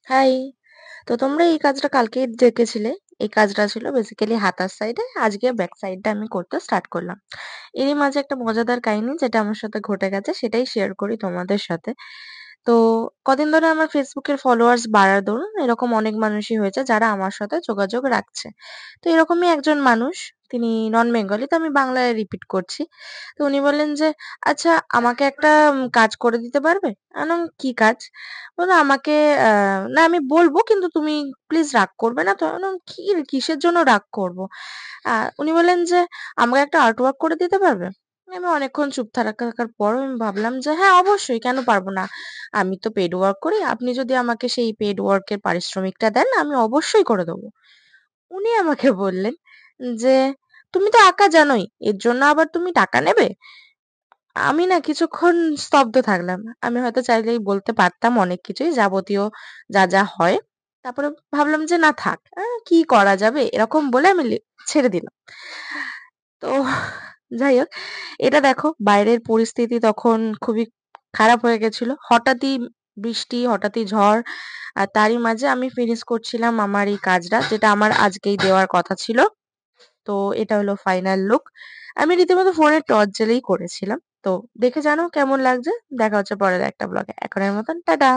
High! তো তোমরা এই কাজটা কালকেই দেখেছিলে। এই কাজটা ছিল বেসিক্যালি হাতার সাইডে। আজকে ব্যাক সাইডটা আমি করতে স্টার্ট করলাম। এরই মাঝে একটা মজাদার কাহিনী যেটা আমার সাথে ঘটে গেছে সেটাই শেয়ার করি তোমাদের সাথে। তো কদিন ধরে আমার Facebook এর ফলোয়ার্স বাড়ার দরুন এরকম অনেক মানুষই হয়েছে যারা আমার সাথে যোগাযোগ রাখছে। তো এরকমই একজন মানুষ, তিনি নন বেঙ্গলি, তো আমি বাংলায় রিপিট করছি। তো উনি বললেন যে, "আচ্ছা, আমাকে একটা কাজ করে দিতে পারবে?" আমি বললাম, "কি কাজ?" বলল, "আমাকে আ না আমি বলব কিন্তু তুমি প্লিজ রাগ করবে না তো?" আমি বললাম, "কি কিসের জন্য রাগ করব?" আ উনি বললেন যে, "আমাকে একটা আর্ট ওয়ার্ক করে দিতে পারবে?" আমি অনেকক্ষণ চুপ থাকার পর আমি ভাবলাম যে, "হ্যাঁ, অবশ্যই কেন পারব না? আমি তো পেইড ওয়ার্ক করি। আপনি যদি আমাকে সেই পেইড ওয়ার্ক এর পারিশ্রমিকটা দেন, আমি অবশ্যই করে দেব।" উনি আমাকে বললেন যে, "তুমি তো আঁকা জানোই। এর জন্য আবার তুমি টাকা নেবে?" আমি না কিছুক্ষণ স্তব্ধ থাকলাম। আমি হয়তো চাইলেই বলতে পারতাম অনেক কিছুই যাবতীয় যা হয়। তারপরে ভাবলাম যে না থাক। কি করা যাবে? এরকম বলে আমি ছেড়ে দিলাম। তো যাই হোক, এটা দেখো বাইরের পরিস্থিতি তখন খুবই খারাপ হয়ে গেছিল। হঠাৎই বৃষ্টি, হঠাৎই ঝড়। আর তারই মাঝে আমি ফিনিশ করছিলাম আমার এই কাজটা যেটা আমার আজকেই দেওয়ার কথা ছিল। তো এটা হলো ফাইনাল লুক। আমি রীতিমতো ফোনের টর্চ জ্বেলেই করেছিলাম। তো দেখে জানাও কেমন লাগছে। দেখা হচ্ছে পরের একটা ব্লগে। এখনের মতন টাটা।